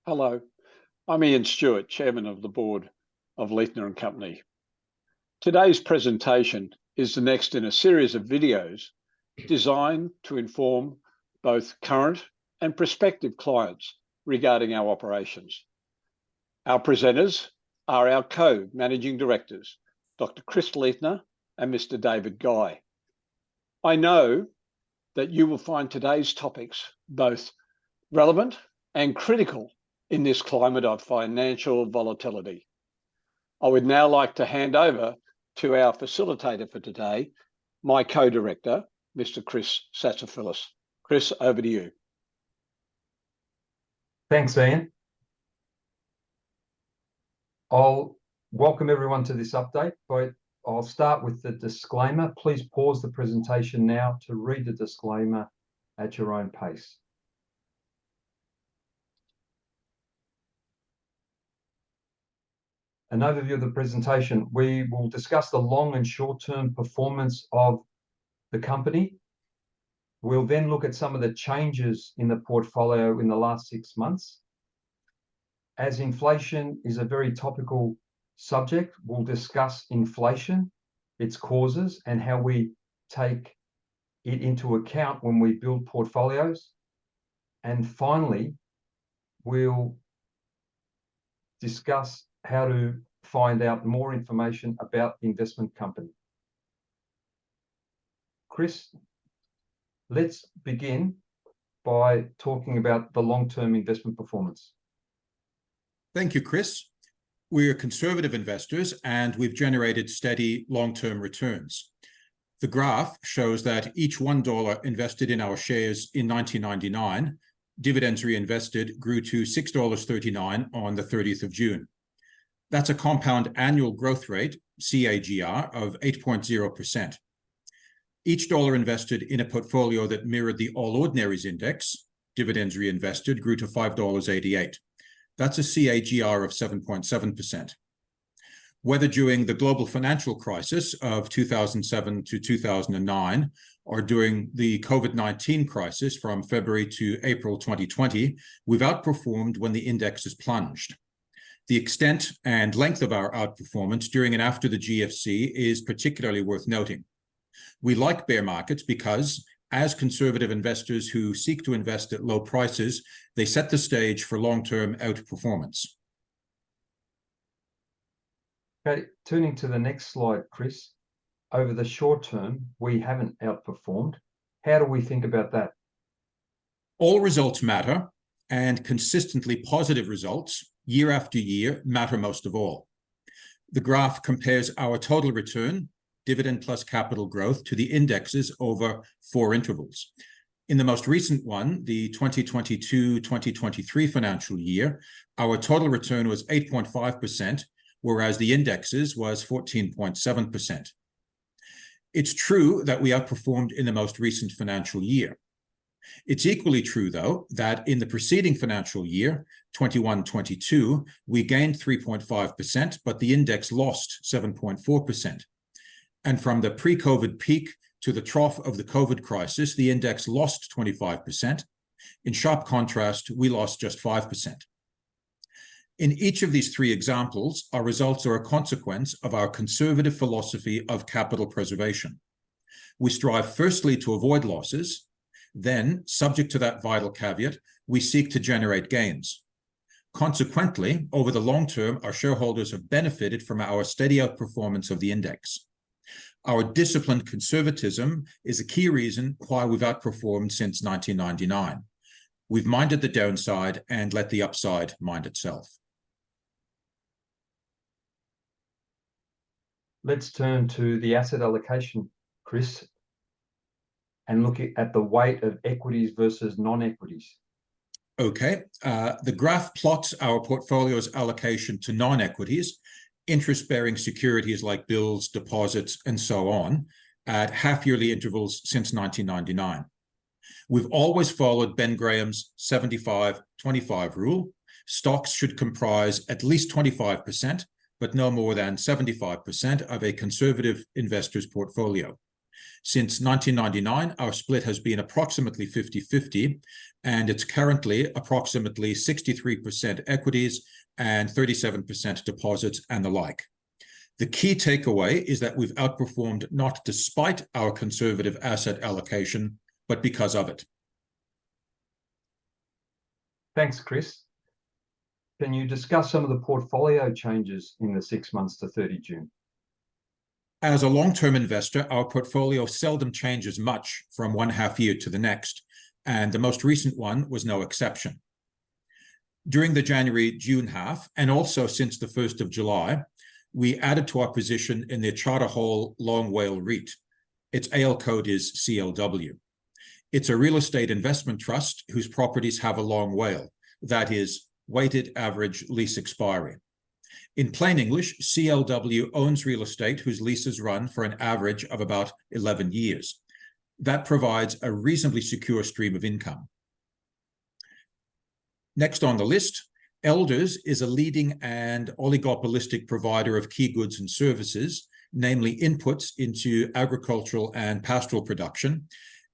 Hello, I'm Ian Stewart, Chairman of the Board of Leithner Company. Today's presentation is the next in a series of videos designed to inform both current and prospective clients regarding our operations. Our presenters are our co-managing directors, Dr. Chris Leithner and Mr. David Guy. I know that you will find today's topics both relevant and critical in this climate of financial volatility. I would now like to hand over to our facilitator for today, my co-director, Mr. Chris Satsophilis. Chris, over to you. Thanks, Ian. I'll welcome everyone to this update, but I'll start with the disclaimer. Please pause the presentation now to read the disclaimer at your own pace. An overview of the presentation. We will discuss the long and short-term performance of the company. We'll then look at some of the changes in the portfolio in the last 6 months. As inflation is a very topical subject, we'll discuss inflation, its causes, and how we take it into account when we build portfolios. And finally, we'll discuss how to find out more information about the investment company. Chris, let's begin by talking about the long-term investment performance. Thank you, Chris. We're conservative investors and we've generated steady long-term returns. The graph shows that each $1 invested in our shares in 1999, dividends reinvested grew to $6.39 on the 30th of June. That's a compound annual growth rate, CAGR, of 8.0%. Each dollar invested in a portfolio that mirrored the All Ordinaries Index, dividends reinvested, grew to $5.88. That's a CAGR of 7.7%. Whether during the global financial crisis of 2007 to 2009, or during the COVID-19 crisis from February to April 2020, we've outperformed when the indexes plunged. The extent and length of our outperformance during and after the GFC is particularly worth noting. We like bear markets because, as conservative investors who seek to invest at low prices, they set the stage for long-term outperformance. Okay, turning to the next slide, Chris. Over the short term, we haven't outperformed. How do we think about that? All results matter, and consistently positive results, year after year, matter most of all. The graph compares our total return, dividend plus capital growth, to the indexes over 4 intervals. In the most recent one, the 2022-2023 financial year, our total return was 8.5%, whereas the indexes was 14.7%. It's true that we outperformed in the most recent financial year. It's equally true, though, that in the preceding financial year, 21-22, we gained 3.5%, but the index lost 7.4%. And from the pre-COVID peak to the trough of the COVID crisis, the index lost 25%. In sharp contrast, we lost just 5%. In each of these 3 examples, our results are a consequence of our conservative philosophy of capital preservation. We strive firstly to avoid losses. Then, subject to that vital caveat, we seek to generate gains. Consequently, over the long term, our shareholders have benefited from our steady outperformance of the index. Our disciplined conservatism is a key reason why we've outperformed since 1999. We've minded the downside and let the upside mind itself. Let's turn to the asset allocation, Chris, and look at the weight of equities versus non-equities. Okay, the graph plots our portfolio's allocation to non-equities, interest-bearing securities like bills, deposits, and so on, at half-yearly intervals since 1999. We've always followed Ben Graham's 75-25 rule. Stocks should comprise at least 25%, but no more than 75% of a conservative investor's portfolio. Since 1999, our split has been approximately 50-50, and it's currently approximately 63% equities and 37% deposits and the like. The key takeaway is that we've outperformed not despite our conservative asset allocation, but because of it. Thanks, Chris. Can you discuss some of the portfolio changes in the 6 months to 30 June? As a long-term investor, our portfolio seldom changes much from one half year to the next, and the most recent one was no exception. During the January-June half, and also since the 1st of July, we added to our position in the Charter Hall Long WALE REIT. Its AL code is CLW. It's a real estate investment trust whose properties have a long WALE, that is, weighted average lease expiry. In plain English, CLW owns real estate whose leases run for an average of about 11 years. That provides a reasonably secure stream of income. Next on the list, Elders is a leading and oligopolistic provider of key goods and services, namely inputs into agricultural and pastoral production.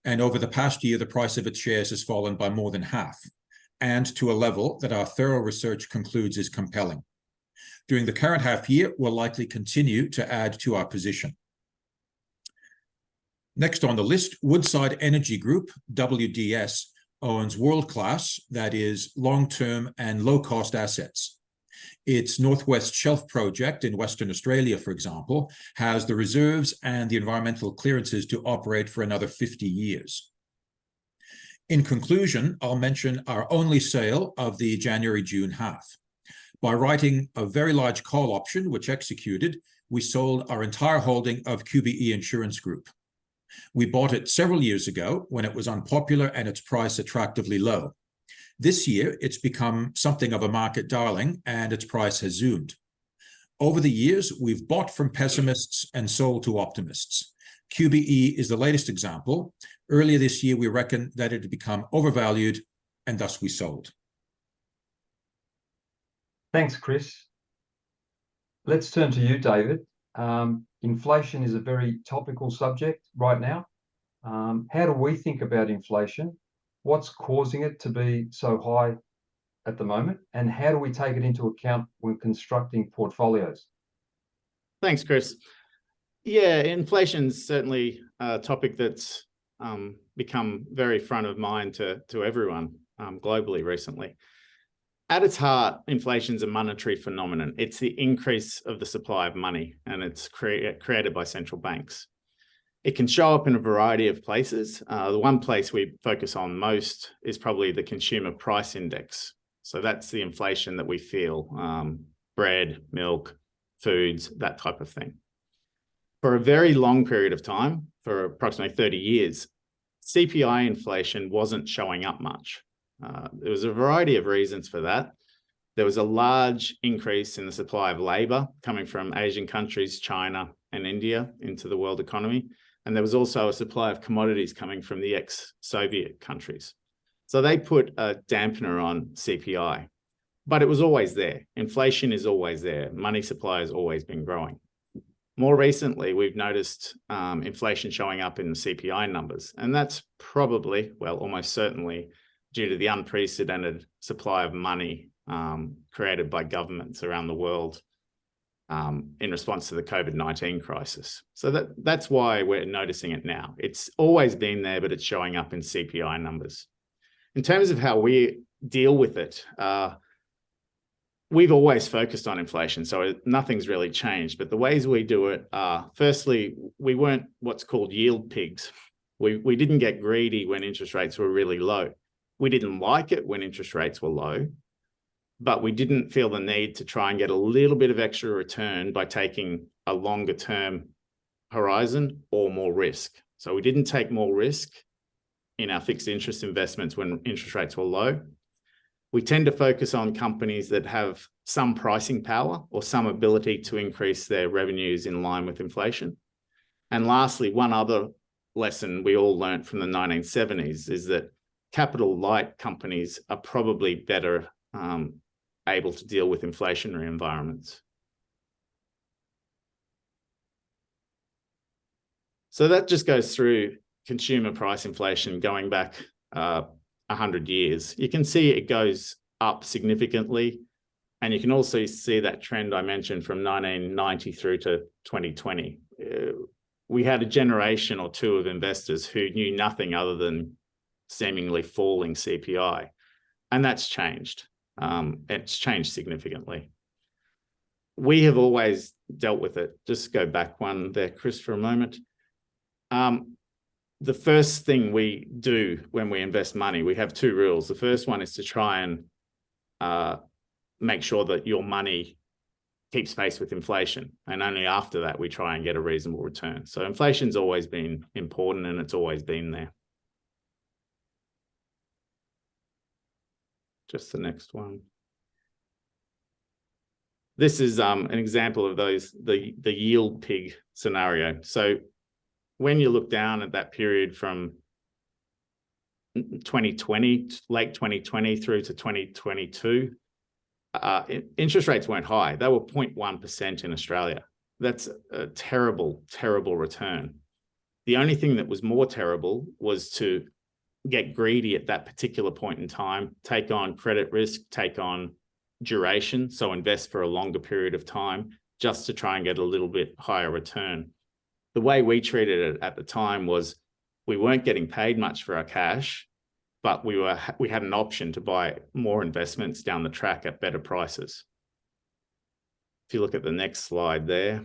And over the past year, the price of its shares has fallen by more than half, and to a level that our thorough research concludes is compelling. During the current half year, we'll likely continue to add to our position. Next on the list, Woodside Energy Group, WDS, owns world-class, that is, long-term and low-cost assets. Its Northwest Shelf project in Western Australia, for example, has the reserves and the environmental clearances to operate for another 50 years. In conclusion, I'll mention our only sale of the January-June half. By writing a very large call option, which executed, we sold our entire holding of QBE Insurance Group. We bought it several years ago when it was unpopular and its price attractively low. This year, it's become something of a market darling and its price has zoomed. Over the years, we've bought from pessimists and sold to optimists. QBE is the latest example. Earlier this year, we reckoned that it had become overvalued and thus we sold. Thanks, Chris. Let's turn to you, David. Inflation is a very topical subject right now. How do we think about inflation? What's causing it to be so high at the moment? And how do we take it into account when constructing portfolios? Thanks, Chris. Yeah, inflation's certainly a topic that's become very front of mind to everyone globally recently. At its heart, inflation is a monetary phenomenon. It's the increase of the supply of money, and it's created by central banks. It can show up in a variety of places. The one place we focus on most is probably the consumer price index. So that's the inflation that we feel, bread, milk, foods, that type of thing. For a very long period of time, for approximately 30 years, CPI inflation wasn't showing up much. There was a variety of reasons for that. There was a large increase in the supply of labor coming from Asian countries, China and India into the world economy. And there was also a supply of commodities coming from the ex-Soviet countries. So they put a dampener on CPI, but it was always there. Inflation is always there. Money supply has always been growing. More recently, we've noticed inflation showing up in the CPI numbers, and that's probably, well, almost certainly due to the unprecedented supply of money created by governments around the world in response to the COVID-19 crisis. So that's why we're noticing it now. It's always been there, but it's showing up in CPI numbers. In terms of how we deal with it, we've always focused on inflation, so nothing's really changed. But the ways we do it are, firstly, we weren't what's called yield pigs. We didn't get greedy when interest rates were really low. We didn't like it when interest rates were low, but we didn't feel the need to try and get a little bit of extra return by taking a longer term horizon or more risk. So we didn't take more risk in our fixed interest investments when interest rates were low. We tend to focus on companies that have some pricing power or some ability to increase their revenues in line with inflation. And lastly, one other lesson we all learned from the 1970s is that capital light companies are probably better able to deal with inflationary environments. So that just goes through consumer price inflation going back 100 years. You can see it goes up significantly. And you can also see that trend I mentioned from 1990 through to 2020. We had a generation or two of investors who knew nothing other than seemingly falling CPI. And that's changed. It's changed significantly. We have always dealt with it. Just go back one there, Chris, for a moment. The first thing we do when we invest money, we have two rules. The first one is to try and make sure that your money keeps pace with inflation. And only after that, we try and get a reasonable return. So inflation's always been important and it's always been there. Just the next one. This is an example of the yield pig scenario. So when you look down at that period from 2020, late 2020 through to 2022, interest rates weren't high. They were 0.1% in Australia. That's a terrible, terrible return. The only thing that was more terrible was to get greedy at that particular point in time, take on credit risk, take on duration, so invest for a longer period of time just to try and get a little bit higher return. The way we treated it at the time was we weren't getting paid much for our cash, but we had an option to buy more investments down the track at better prices. If you look at the next slide there,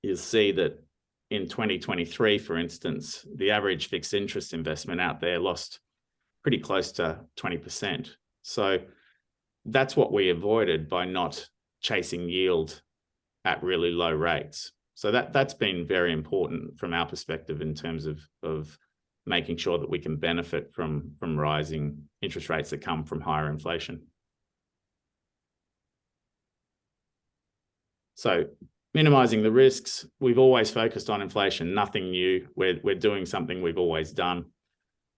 you'll see that in 2023, for instance, the average fixed interest investment out there lost pretty close to 20%. So that's what we avoided by not chasing yield at really low rates. So that's been very important from our perspective in terms of making sure that we can benefit from rising interest rates that come from higher inflation. So minimizing the risks, we've always focused on inflation, nothing new. We're doing something we've always done.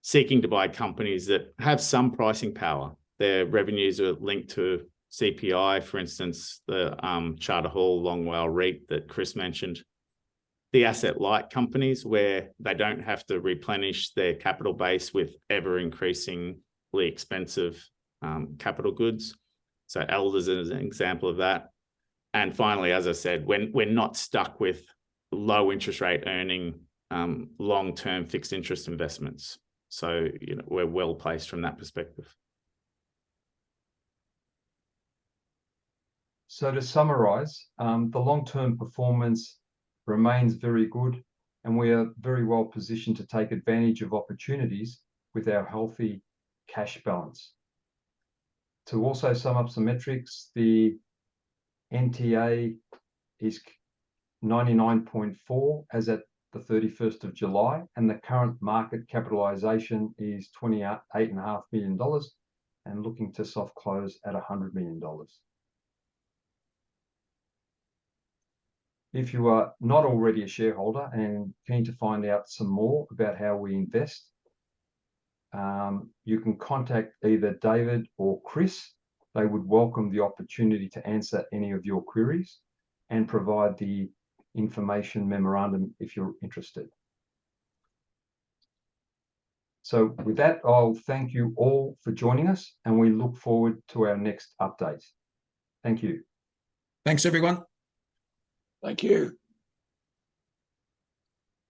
Seeking to buy companies that have some pricing power. Their revenues are linked to CPI, for instance, the Charter Hall Longwell REIT that Chris mentioned. The asset light companies where they don't have to replenish their capital base with ever increasingly expensive capital goods. So Elders is an example of that. And finally, as I said, when we're not stuck with low interest rate earning long-term fixed interest investments. So we're well placed from that perspective. So to summarize, the long-term performance remains very good, and we are very well positioned to take advantage of opportunities with our healthy cash balance. To also sum up some metrics, the NTA is 99.4 as at the 31st of July, and the current market capitalisation is $28.5 million and looking to soft close at $100 million. If you are not already a shareholder and keen to find out some more about how we invest, you can contact either David or Chris. They would welcome the opportunity to answer any of your queries and provide the information memorandum if you're interested. So with that, I'll thank you all for joining us, and we look forward to our next update. Thank you. Thanks, everyone. Thank you.